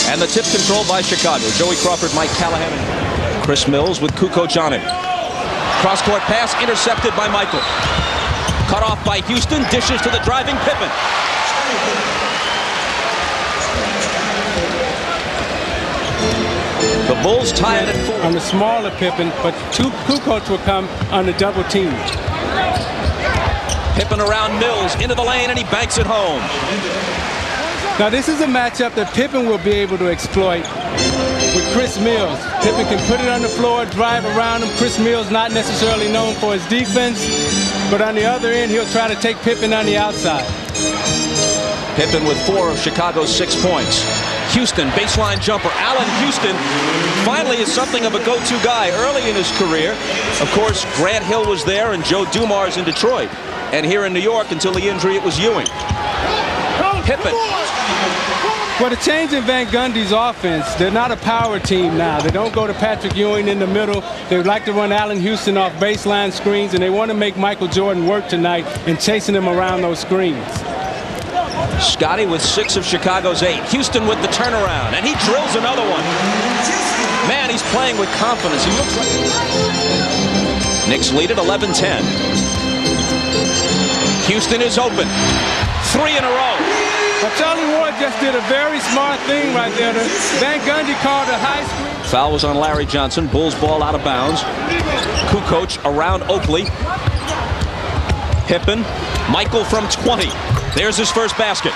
And the tip controlled by Chicago. Joey Crawford, Mike Callahan, and Chris Mills with Kukoc on him. Cross-court pass intercepted by Michael. Cut off by Houston. Dishes to the driving Pippen. The Bulls tie it at 4. On the smaller Pippen, but Kukoc will come on the double team. Pippen around Mills into the lane, and he banks it home. Now this is a matchup that Pippen will be able to exploit with Chris Mills. Pippen can put it on the floor, drive around him. Chris Mills not necessarily known for his defense, but on the other end, he'll try to take Pippen on the outside. Pippen with 4 of Chicago's 6 points. Houston, baseline jumper. Allen Houston finally is something of a go-to guy early in his career. Of course, Grant Hill was there and Joe Dumars in Detroit. And here in New York, until the injury, it was Ewing. Pippen. Well, the change in Van Gundy's offense, they're not a power team now. They don't go to Patrick Ewing in the middle. They like to run Allen Houston off baseline screens, and they want to make Michael Jordan work tonight and chasing him around those screens. Scotty with 6 of Chicago's 8. Houston with the turnaround, and he drills another one. Man, he's playing with confidence. He looks like... Knicks lead at 11-10. Houston is open. 3 in a row. But Charlie Ward just did a very smart thing right there. Van Gundy called a high screen. Foul was on Larry Johnson. Bulls ball out of bounds. Kukoc around Oakley. Pippen. Michael from 20. There's his first basket.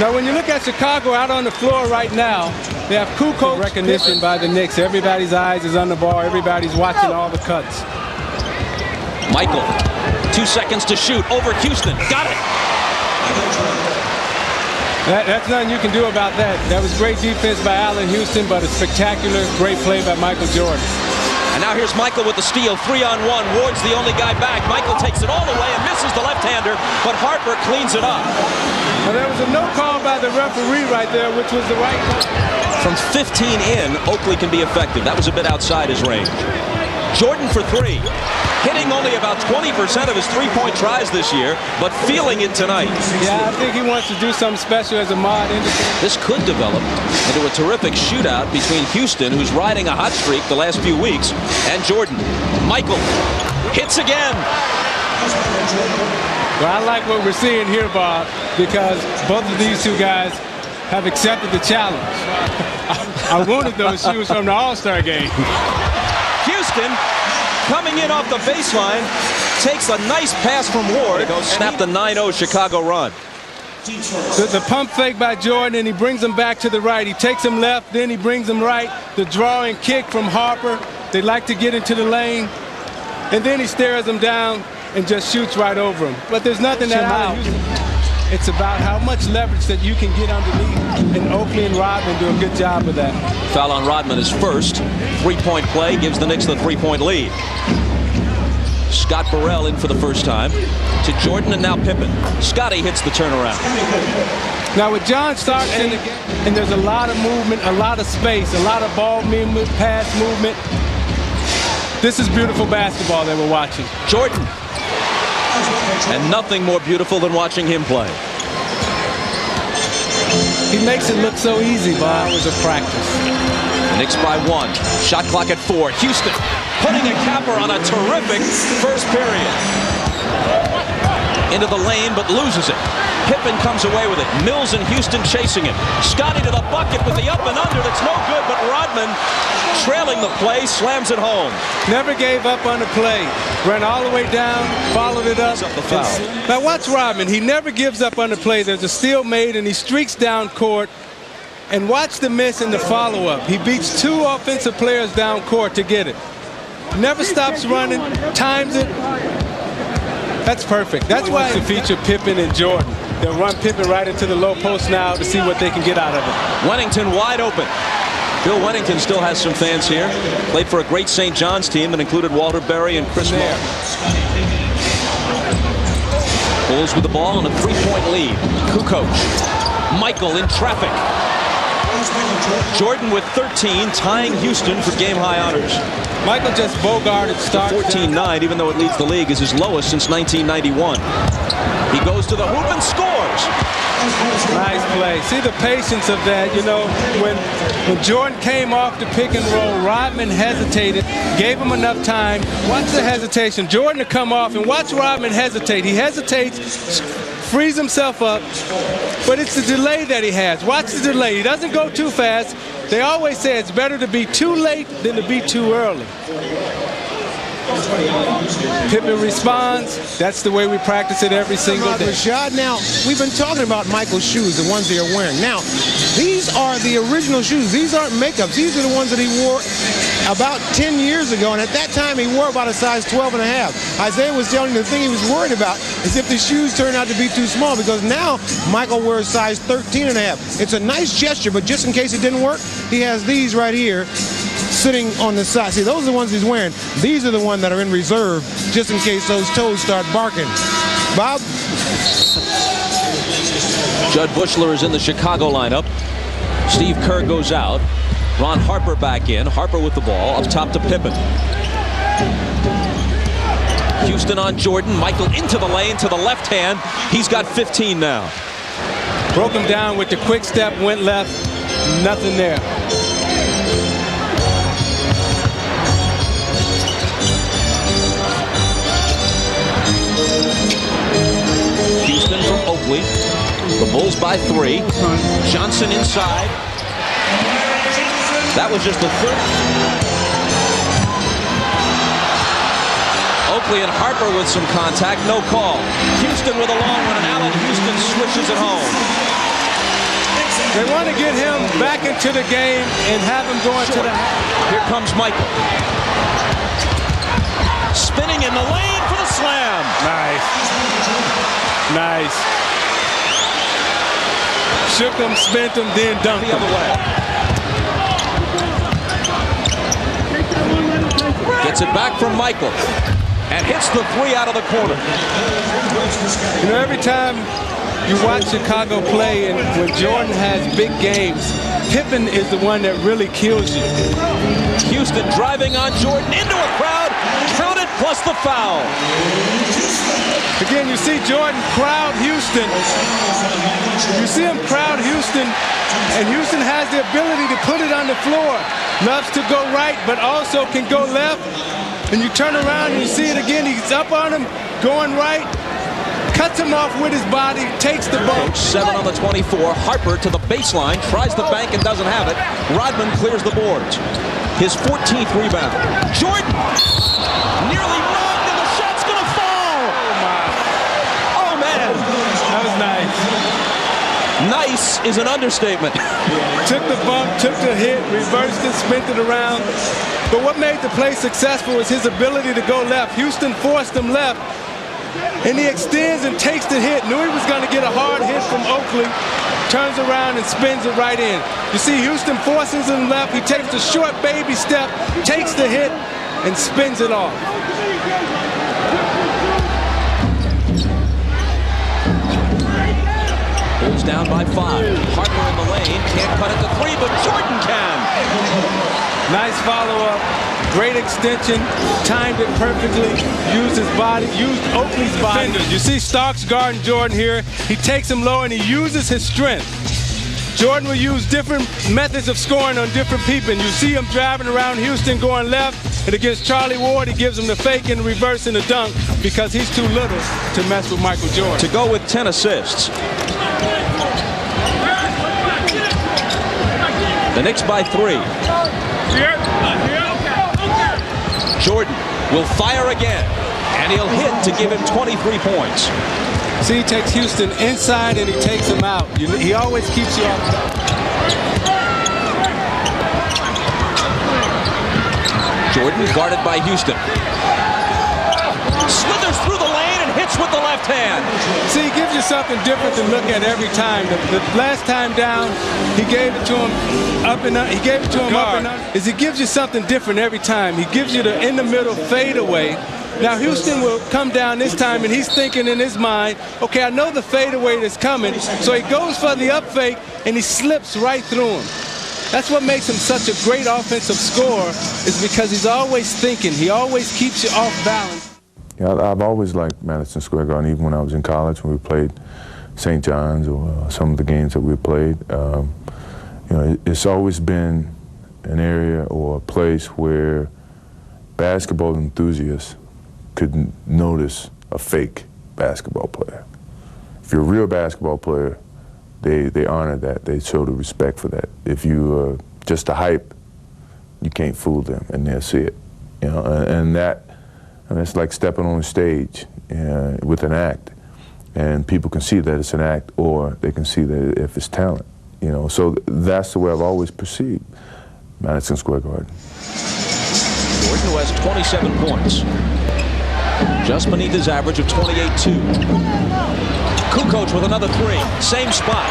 Now, when you look at Chicago out on the floor right now, they have Kukoc recognition by the Knicks. Everybody's eyes is on the ball. Everybody's watching all the cuts. Michael, 2 seconds to shoot over Houston. Got it. That's nothing you can do about that. That was great defense by Allen Houston, but a spectacular, great play by Michael Jordan. And now here's Michael with the steal, 3-on-1. Ward's the only guy back. Michael takes it all the way and misses the left-hander, but Harper cleans it up. Well, there was a no call by the referee right there, which was the right call. From 15 in, Oakley can be effective. That was a bit outside his range. Jordan for 3. Hitting only about 20% of his three-point tries this year, but feeling it tonight. Yeah, I think he wants to do something special as a mod. This could develop into a terrific shootout between Houston, who's riding a hot streak the last few weeks, and Jordan. Michael hits again. Well, I like what we're seeing here, Bob, because both of these two guys have accepted the challenge. I wanted those shoes from the All-Star game. Houston coming in off the baseline, takes a nice pass from Ward. Snap the 9-0 Chicago run. The pump fake by Jordan, and he brings him back to the right. He takes him left, then he brings him right. The drawing kick from Harper. They like to get into the lane. And then he stares him down and just shoots right over him. But there's nothing that out. It's about how much leverage that you can get underneath. And Oakley and Rodman do a good job of that. Foul on Rodman is first. 3-point play gives the Knicks the 3-point lead. Scott Burrell in for the first time. To Jordan and now Pippen. Scotty hits the turnaround. Now with John starts in the game, and there's a lot of movement, a lot of space, a lot of ball movement, pass movement. This is beautiful basketball that we're watching. Jordan. And nothing more beautiful than watching him play. He makes it look so easy by hours of practice. Knicks by 1. Shot clock at 4. Houston putting a capper on a terrific first period. Into the lane, but loses it. Pippen comes away with it. Mills and Houston chasing it. Scotty to the bucket with the up and under. That's no good, but Rodman, trailing the play, slams it home. Never gave up on the play. Ran all the way down, followed it up. The foul. Now watch Rodman. He never gives up on the play. There's a steal made, and he streaks down court. And watch the miss and the follow-up. He beats 2 offensive players down court to get it. Never stops running, times it. That's perfect. That's why to feature Pippen and Jordan. They'll run Pippen right into the low post now to see what they can get out of it. Wennington wide open. Bill Wennington still has some fans here. Played for a great St. John's team that included Walter Berry and Chris Moore. Bulls with the ball and a 3-point lead. Kukoc. Michael in traffic. Jordan with 13, tying Houston for game-high honors. Michael just bogarted start. 14-9, even though it leads the league, is his lowest since 1991. He goes to the hoop and scores. Nice play. See the patience of that. You know, when Jordan came off the pick and roll, Rodman hesitated, gave him enough time. Watch the hesitation. Jordan to come off, and watch Rodman hesitate. He hesitates, frees himself up, but it's the delay that he has. Watch the delay. He doesn't go too fast. They always say it's better to be too late than to be too early. Pippen responds. That's the way we practice it every single day. Rashad, now, we've been talking about Michael's shoes, the ones they are wearing. Now, these are the original shoes. These aren't makeups. These are the ones that he wore about 10 years ago, and at that time, he wore about a size 12 and a half. Isaiah was telling me the thing he was worried about is if the shoes turn out to be too small, because now Michael wears size 13 and a half. It's a nice gesture, but just in case it didn't work, he has these right here sitting on the side. See, those are the ones he's wearing. These are the ones that are in reserve just in case those toes start barking. Bob? Judd Bushler is in the Chicago lineup. Steve Kerr goes out. Ron Harper back in. Harper with the ball up top to Pippen. Houston on Jordan. Michael into the lane to the left hand. He's got 15 now. Broke him down with the quick step, went left. Nothing there. Houston from Oakley. The Bulls by 3. Johnson inside. That was just the third. Oakley and Harper with some contact. No call. Houston with a long one, and Allen Houston swishes it home. They want to get him back into the game and have him going to the half. Here comes Michael. Spinning in the lane for the slam. Nice. Nice. Shook him, spent him, then dunked The other way. Gets it back from Michael and hits the 3 out of the corner. You know, every time you watch Chicago play and when Jordan has big games, Pippen is the one that really kills you. Houston driving on Jordan into a crowd. Counted plus the foul. Again, you see Jordan crowd Houston. You see him crowd Houston, and Houston has the ability to put it on the floor. Loves to go right, but also can go left. And you turn around and you see it again. He's up on him, going right. Cuts him off with his body, takes the bump. 7 on the 24. Harper to the baseline, tries the bank and doesn't have it. Rodman clears the boards. His 14th rebound. Jordan nearly robbed, and the shot's gonna fall. Oh my! Oh man, That was nice. nice is an understatement. Took the bump, took the hit, reversed it, spent it around. But what made the play successful was his ability to go left. Houston forced him left. And he extends and takes the hit. Knew he was going to get a hard hit from Oakley. Turns around and spins it right in. You see Houston forces him left. He takes the short baby step, takes the hit, and spins it off. Bulls down by 5. Harper in the lane. Can't cut it to 3, but Jordan can. Nice follow-up. Great extension. Timed it perfectly. Used his body. Used Oakley's body. You see Starks guarding Jordan here. He takes him low and he uses his strength. Jordan will use different methods of scoring on different people. And you see him driving around Houston going left. And against Charlie Ward, he gives him the fake and the reverse and the dunk because he's too little to mess with Michael Jordan. To go with 10 assists. The Knicks by 3. Jordan will fire again, and he'll hit to give him 23 points. See, he takes Houston inside and he takes him out. He always keeps you off. Jordan guarded by Houston. Slithers through the lane and hits with the left hand. See, he gives you something different to look at every time. The last time down, he gave it to him up and up. He gave it to him up and up. Is he gives you something different every time. He gives you the in-the-middle fadeaway. Now, Houston will come down this time, and he's thinking in his mind, okay, I know the fadeaway that's coming. So he goes for the up fake, and he slips right through him. That's what makes him such a great offensive scorer, is because he's always thinking. He always keeps you off balance. Yeah, I've always liked Madison Square Garden, even when I was in college, when we played St. John's or some of the games that we played. It's always been an area or a place where basketball enthusiasts could notice a fake basketball player. If you're a real basketball player, they honor that. They show the respect for that. If you just a hype, you can't fool them, and they'll see it. And it's like stepping on a stage with an act, and people can see that it's an act, or they can see that if it's talent. So that's the way I've always perceived Madison Square Garden. Jordan, who has 27 points, just beneath his average of 28-2. Kukoc with another three, same spot.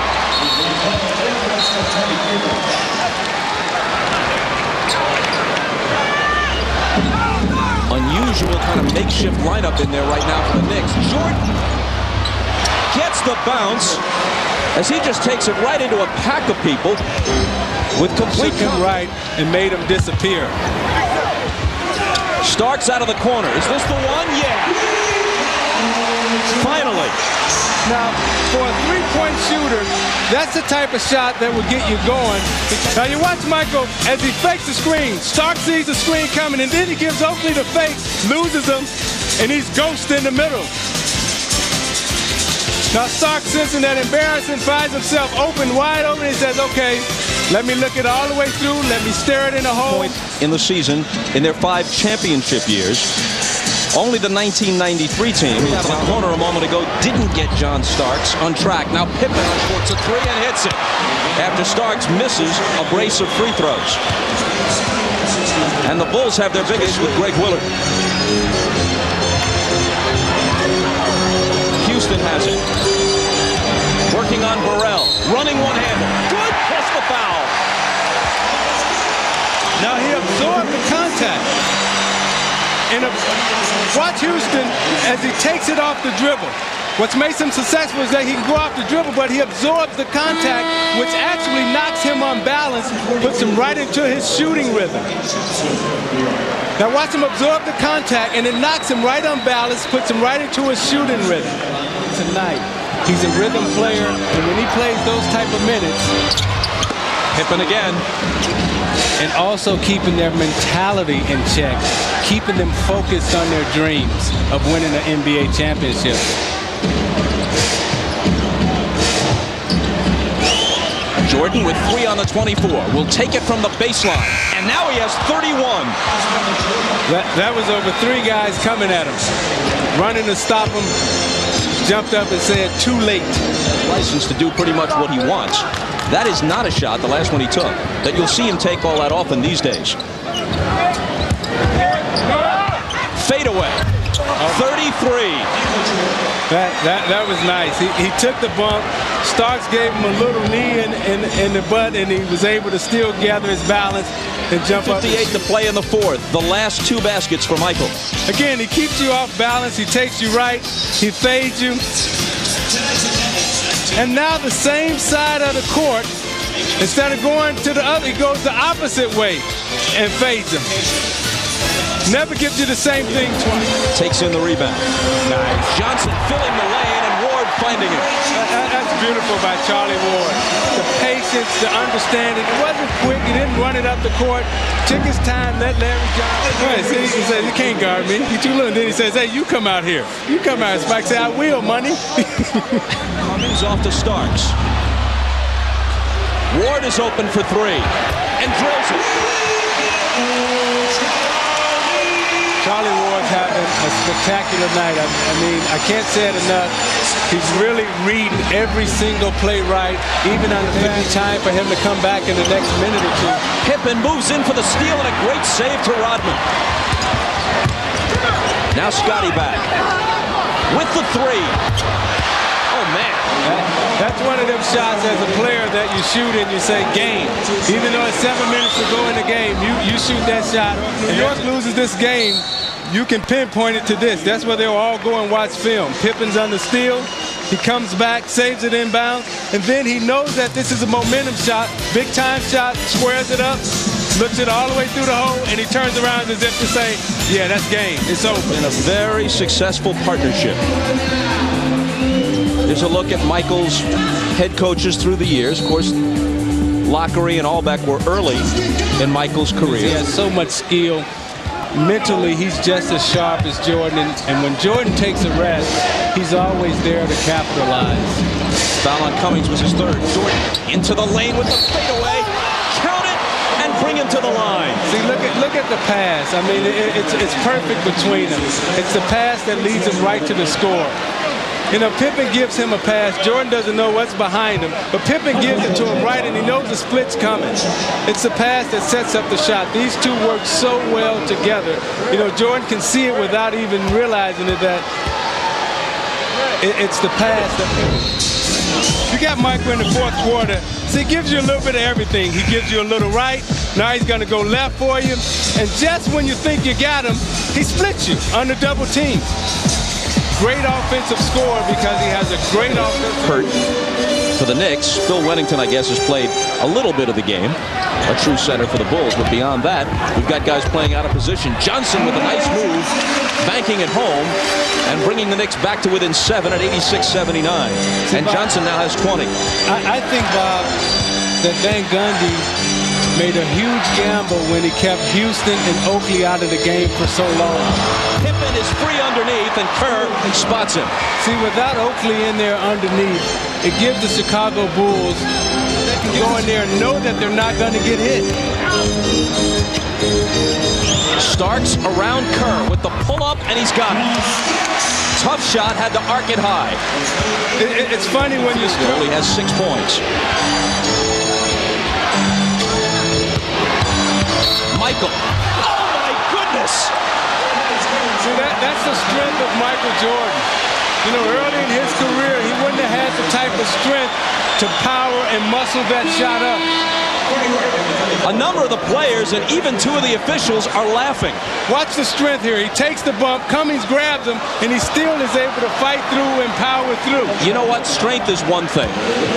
Unusual kind of makeshift lineup in there right now for the Knicks. Jordan gets the bounce as he just takes it right into a pack of people with complete right and made him disappear. Starks out of the corner. Is this the one? Yeah. Finally. Now, for a three-point shooter, that's the type of shot that will get you going. Now, you watch Michael as he fakes the screen. Starks sees the screen coming, and then he gives Oakley the fake, loses him, and he's ghost in the middle. Now, Starks, sensing that embarrassment, finds himself open, wide open. He says, okay, let me look it all the way through. Let me stare it in the hole. In the season, in their 5 championship years, only the 1993 team, who was in the corner a moment ago, didn't get John Starks on track. Now Pippen uncorks a three and hits it after Starks misses a brace of free throws. And the Bulls have their biggest with Greg Willard. Houston has it. Working on Burrell. Running one-hander. Good. Plus the foul. Now he absorbed the contact. And watch Houston as he takes it off the dribble. What makes him successful is that he can go off the dribble, but he absorbs the contact, which actually knocks him on balance, puts him right into his shooting rhythm. Now watch him absorb the contact, and it knocks him right on balance, puts him right into his shooting rhythm. Tonight, he's a rhythm player, and when he plays those type of minutes, Pippen again. and also keeping their mentality in check, keeping them focused on their dreams of winning an NBA championship. Jordan with 3 on the 24 will take it from the baseline, and now he has 31. That was over 3 guys coming at him, running to stop him. Jumped up and said, too late. Licensed to do pretty much what he wants. That is not a shot, the last one he took, that you'll see him take all that often these days. Fade away. 33. That was nice. He took the bump. Starks gave him a little knee in the butt, and he was able to still gather his balance and jump up. 58 to play in the 4th. The last 2 baskets for Michael. Again, he keeps you off balance. He takes you right. He fades you. And now the same side of the court, instead of going to the other, he goes the opposite way and fades him. Never gives you the same thing twice. Takes in the rebound. Nice. Johnson filling the lane and Ward finding it. That's beautiful by Charlie Ward. The patience, the understanding. It wasn't quick. He didn't run it up the court. Took his time, let Larry Johnson. Right, see, he says, you can't guard me. You're too little. And then he says, hey, you come out here. You come out. Spike said, I will, money. Cummings off to Starks. Ward is open for 3 and drills it. Charlie Ward's having a spectacular night. I mean, I can't say it enough. He's really reading every single play right, even on the fast time for him to come back in the next minute or 2. Pippen moves in for the steal and a great save to Rodman. Now Scotty back with the 3. Oh, man. That's one of them shots as a player that you shoot and you say game. Even though it's 7 minutes to go in the game, you shoot that shot. New York loses this game, you can pinpoint it to this. That's where they'll all go and watch film. Pippen's on the steal. He comes back, saves it inbound, and then he knows that this is a momentum shot, big time shot, squares it up, looks it all the way through the hole, and he turns around as if to say, yeah, that's game. It's over. In a very successful partnership. Here's a look at Michael's head coaches through the years. Of course, Lockery and Albeck were early in Michael's career. He has so much skill. Mentally, he's just as sharp as Jordan. And when Jordan takes a rest, he's always there to capitalize. Foul on Cummings was his third. Jordan into the lane with the fadeaway. Count it and bring him to the line. See, look at the pass. I mean, it's perfect between them. It's the pass that leads him right to the score. You know, Pippen gives him a pass. Jordan doesn't know what's behind him, but Pippen gives it to him right, and he knows the split's coming. It's the pass that sets up the shot. These two work so well together. You know, Jordan can see it without even realizing it, that it's the pass that... You got Michael in the fourth quarter. So he gives you a little bit of everything. He gives you a little right. Now he's going to go left for you. And just when you think you got him, he splits you under double team. Great offensive score because he has a great offensive... Hurt for the Knicks. Bill Wennington, I guess, has played a little bit of the game. A true center for the Bulls. But beyond that, we've got guys playing out of position. Johnson with a nice move, banking it home, and bringing the Knicks back to within 7 at 86-79. And Johnson now has 20. I think, Bob, that Van Gundy made a huge gamble when he kept Houston and Oakley out of the game for so long. Pippen is free underneath, and Kerr spots him. See, without Oakley in there underneath, it gives the Chicago Bulls, they can go in there and know that they're not going to get hit. Starks around Kerr with the pull-up, and he's got it. Tough shot, had to arc it high. It's funny when you... He only has 6 points. Michael. Oh, my goodness. See, that's the strength of Michael Jordan. You know, early in his career, he wouldn't have had the type of strength to power and muscle that shot up. A number of the players and even 2 of the officials are laughing. Watch the strength here. He takes the bump, Cummings grabs him, and he still is able to fight through and power through. You know what? Strength is one thing,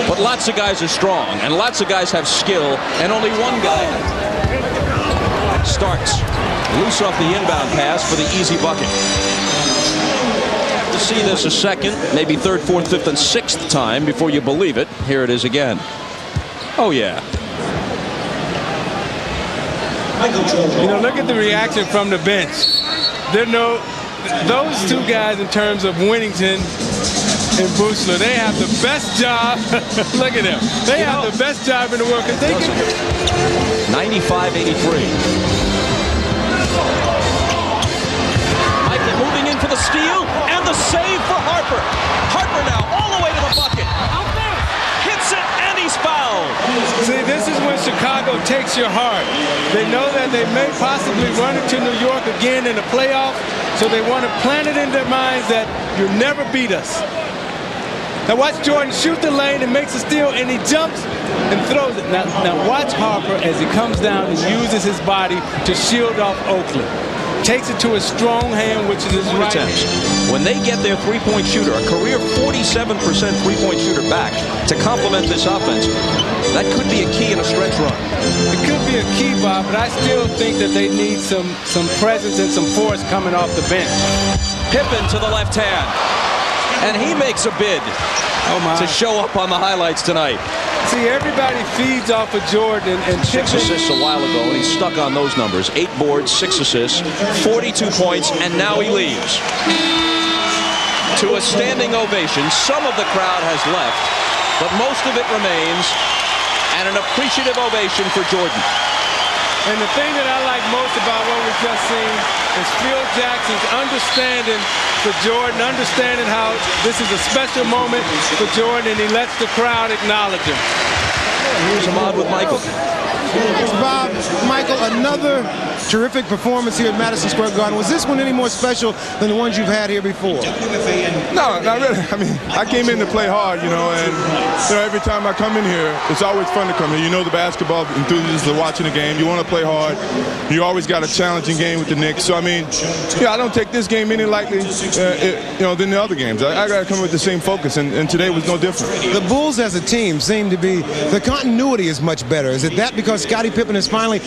but lots of guys are strong, and lots of guys have skill, and only one guy Starks loose off the inbound pass for the easy bucket. To see this a second, maybe third, fourth, fifth, and sixth time before you believe it. Here it is again. Oh, yeah. You know, look at the reaction from the bench. Those 2 guys in terms of Wennington and Buechler, they have the best job. Look at them. They have the best job in the world because they can... 95-83. Michael moving in for the steal and the save for Harper. Harper now all the way to the bucket. Hits it and he's fouled. See, this is when Chicago takes your heart. They know that they may possibly run into New York again in the playoffs, so they want to plant it in their minds that you'll never beat us. Now watch Jordan shoot the lane and makes a steal, and he jumps and throws it. Now watch Harper as he comes down and uses his body to shield off Oakley. Takes it to his strong hand, which is his right hand. When they get their three-point shooter, a career 47% three-point shooter back to complement this offense, that could be a key in a stretch run. It could be a key, Bob, but I still think that they need some presence and some force coming off the bench. Pippen to the left hand, and he makes a bid to show up on the highlights tonight. See, everybody feeds off of Jordan, and 6 assists a while ago, and he's stuck on those numbers. 8 boards, 6 assists, 42 points, and now he leaves. To a standing ovation. Some of the crowd has left, but most of it remains, and an appreciative ovation for Jordan. And the thing that I like most about what we've just seen is Phil Jackson's understanding for Jordan, understanding how this is a special moment for Jordan, and he lets the crowd acknowledge him. Here's Ahmad with Michael. Bob, Michael, another terrific performance here at Madison Square Garden. Was this one any more special than the ones you've had here before? No, not really. I mean, I came in to play hard, you know, and every time I come in here, it's always fun to come here. You know, the basketball enthusiasts are watching the game. You want to play hard. You always got a challenging game with the Knicks. So, I mean, I don't take this game any lightly, than the other games. I got to come with the same focus, and today was no different. The Bulls as a team seem to be, the continuity is much better. Is it that because Scottie Pippen is finally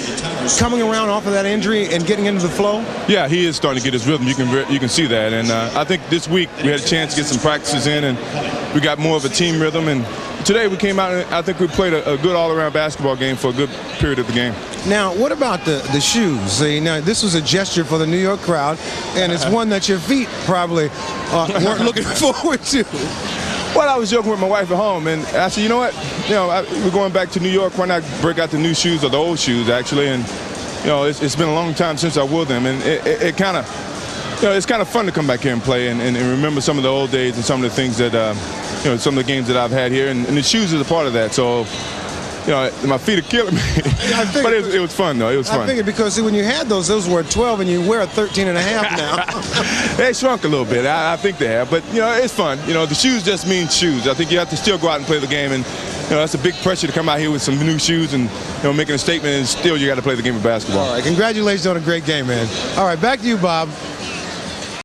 coming around off of that injury and getting into the flow? Yeah, he is starting to get his rhythm. You can see that. And I think this week we had a chance to get some practices in, and we got more of a team rhythm. And today we came out and I think we played a good all-around basketball game for a good period of the game. Now, what about the shoes? See, now, this was a gesture for the New York crowd, and it's one that your feet probably weren't looking forward to. Well, I was joking with my wife at home, and I said, you know what? We're going back to New York. Why not break out the new shoes, or the old shoes, actually? And, it's been a long time since I wore them, and it kind of, it's kind of fun to come back here and play and remember some of the old days and some of the things that, some of the games that I've had here, and the shoes is a part of that. So, my feet are killing me. But it was fun, though. It was fun. I figured because, see, when you had those were 12, and you wear a 13 and a half now. They shrunk a little bit. I think they have. But, it's fun. The shoes just mean shoes. I think you have to still go out and play the game. And, that's a big pressure to come out here with some new shoes and, making a statement. And still, you got to play the game of basketball. All right. Congratulations on a great game, man. All right. Back to you, Bob.